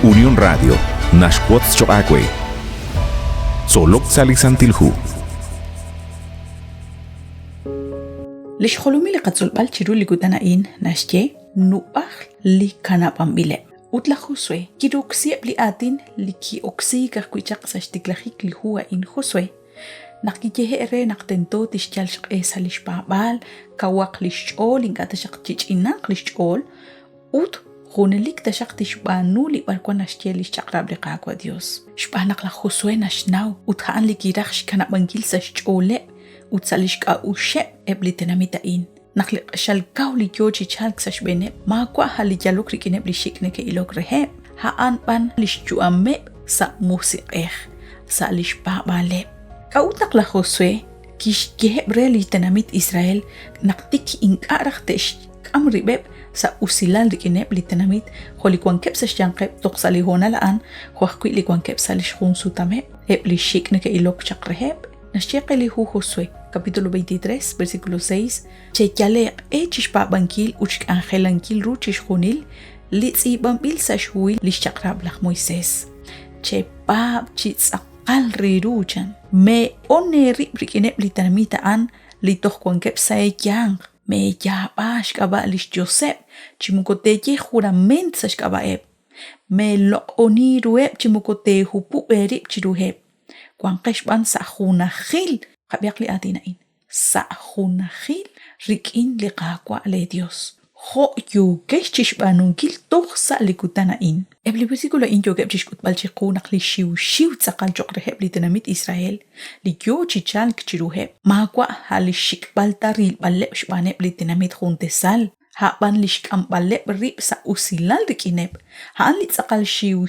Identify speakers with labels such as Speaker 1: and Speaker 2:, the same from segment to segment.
Speaker 1: Unión Radio, Nashquots Choacue. Solok Salisantilhu.
Speaker 2: Lish xolumi li qatzul bal chiru li gudanain nashje nuach li kanapam bile. Utla Josué, kiruxie li atin li ki oxi kakwichak sa shtiklahik li huwa in Josué. Nakijehere naktento tishchal shak esa lish babal, kawak lish ol, ingata shak chich inak lish ol, ut Hunelik tashak tishbanu li barkwan nashje lish chakrab li qakwa Dios. Shpanak la Josué nashnaw, uthaan li kirach shkanap bangil sa shole, utsalish ka ushe ebli tenamitain. Nakli shalkaw li yoji chalk sa shbene, makwa hali jalok rikineb li shikne ke ilok rehe, haan pan lish juame sa musiqeh, sa lish babale. Kautak la Josué, kish gehebre li tenamit Israel, naktik inkarach tesh kamribeb, sa usilal rikineb li tenamit, holikwan kep sa shyankeb tok sa lihona laan, huakwi likwan kep sa lishkun sutame, ebli shikne ke ilok chakreheb, nashyeqe li hu Josué. Capítulo 23, versículo 6. Cheyale echishpa bankil uchk angelankil ruchish junil, litsi bambil sa shuil lishchakrab lach Moisés. Chepab chitsakal riruchan. Me one rikinep litanamitaan litoh kwankep sa ekyang. Me yabash kaba lish Josep. Chimukoteye jurament sa shkabaeb. Me lok onirueb chimukote hupu berib chiruheb. Kwankeshban sa junajil. Kabiak li atinain. Sa junajil rikin li qakwa le Dios. Ho yugesh chishbanunkil toch sa likutanain. Ebli versículo in yogeb chishkutbal chikunak li shiw tsakal chokreheb li tenamit Israel. Li yo chichal kchiruheb. Makwa hali shikbal taril baleb shbaneb li tenamit juntesal. Haban li shkam baleb rib sa usilal rikineb. Haan li tsakal shiw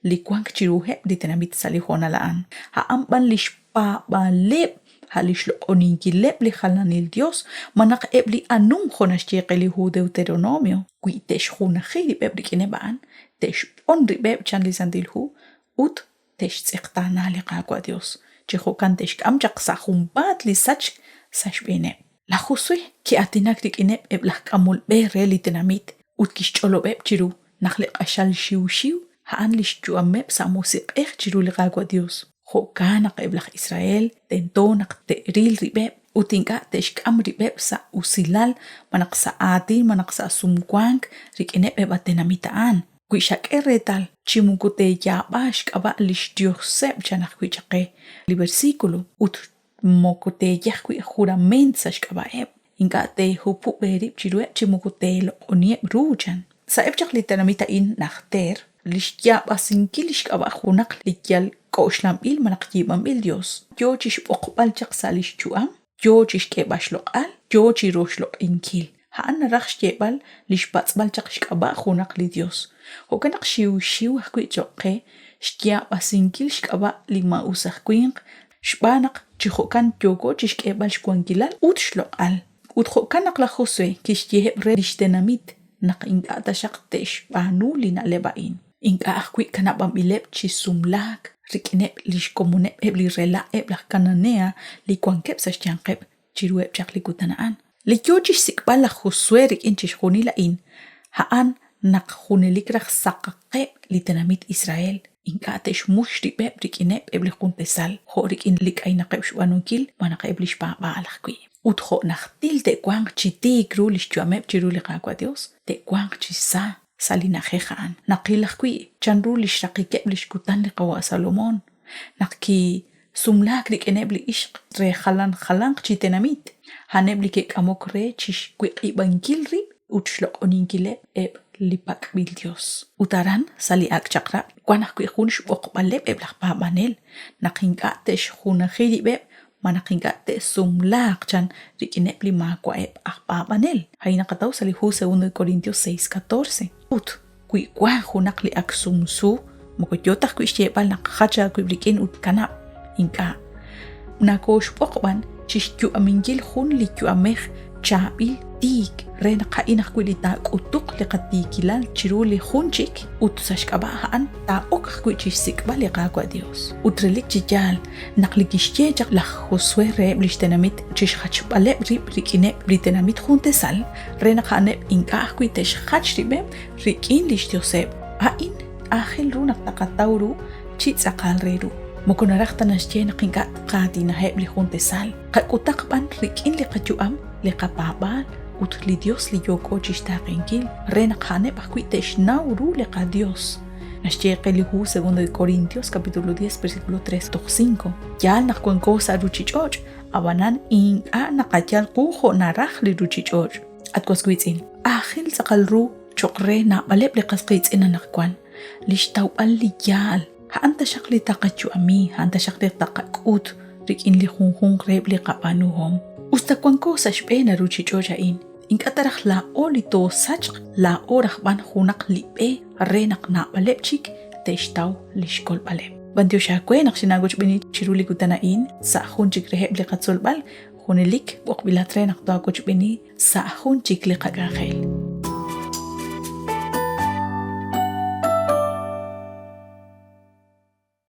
Speaker 2: li kwang kchiruheb li tenamit salihona laan. Haan ban li shpa baleb halish lo oningileb li halanil Dios manak ebli anum khonashcheqe li hu Deuteronomio qui tesh khunahiri bebrikine baan tesh onri beb chan li sandil hu ut tesh tsiqtana li qaqwa Dios chiho kan tesh kamjaq sa khumbat li sach sashbene la Josué ki atinak rikine eblah kamul be reli tenamit ut kish cholo beb chiru nakhli qashal shiw haan lish juameb sa musiq chiru li qaqwa Dios Hokanak eblach Israel, tentonak te ril ribeb, utinka teshkam ribeb sa usilal, manak sa atin, manak sa sumkwang, rikineb eba tenamitaan. Kuishak eretal, chimukute yabash kaba lish Diosep chanak kuishake. Li versículo, ut mokote yahkui jurament sa shkaba eb. Inka te hupu berib chirueb chimukute lo onieb rujan. Sa ebchak li tenamitain nakter, lish yabasinkil shkaba junak likyal Koshlam il manakjibam il Dios. Yo chish okbal chak salish chuam. Yo chish kebash lokal. Yo chirosh lok inkil. Haan raksh kebal lish batsbal chak shkaba khunak li Dios. Hokanak shiw hakwi chokke. Shkia basinkil shkaba lima usah kwing. Shbanak chihokan yogo chish kebal shkwankilal ut shlokal. Ut hokanak la Josué kish yehebre lish tenamit. Nak ingata shak tesh banu lina lebain. Inga akwi kanabam ilep chisumlak. Rikinep lish komunep ebli rela eblah kananea li kwankep sa shyankep chiruep chak li kutanaan. Li yojish sikbal la Josué rikin chish hunila in. Haan nak hunelik rak sakakep li tenamit Israel. Inka atesh mush ribeb rikinep ebli kuntesal. Ho rikin lik ay nakep shwanunkil manak eblish pa baalakwi. Utho naktil te kwang chiti kru lish chuamep chiru li qakwa Dios. Te kwang chisa. Salina khekhaan naqilakwi chanru lishraqikeb lishkutan liqawa Salomon naqki sumlak rikenebli ishq re khalan chitenamit hanebli ke amokre chish kwi bankilri utshloq oninkile eb lipak bil Dios utaran sali ak chakra kwanaq kwi khunsh oqbaleb eb laqpa banel naqinka tesh khuna khiribeb manaqinka te sumlak chan rikenebli makwa eb aqpa banel hayna qataw sali hu 2 Corintios 6:14 ut kui kwa hunak li aksumsu mokoyotak kui shebal nak khacha kui brikin ut kanap inka nakosh pokban chishkyu amingil hun li kyu ameh chabil tik ren qainak kui li ta utuk li qatikilal chiru li hunchik ut sashkabahan ta ok kui chisik bali qaqwa Dios utrelik chijal nakli kishye jak la Josué re blishtenamit chish khach bale rib rikine blitenamit juntesal ren khane inka kui tesh khach ribe rikin lish Josep ain Ahil ru naktakatawru, chits akalreru. Mukunarakta nasje nakingat kati na heb li junte sal. Kakutakpan rikin li kajuam, li kapabal, ut li Dios li yoko chistakinkil. Renakane pakuitesh nauru li ka Dios. Nasje kelihu segundo de Corintios capítulo 10 versículo 3-5. Yal nakwenko sa ruchichoch, abanan in a nakajal kuho naraj li ruchichoch. At kwaskwitsin, ahil sakalru chokre na balep li kaskitsin na nakwan. Lishtaw li yal. Haanta siya li takachu ami, haanta siya li takakut, rikin li hunghung reb li kapanuhom. Ustakwan ko sa shpe na ruchichochain. Inkatarach lao lito sach lao rakban hunak lipe renak na palepchik teshtaw lishkol palep. Bantiyo siya kwe naksinagoch bini chiruli gutanain sa hunchik reheb li katsulbal hunilik wak bilatre naktagoch bini sa hunchik li kagahel.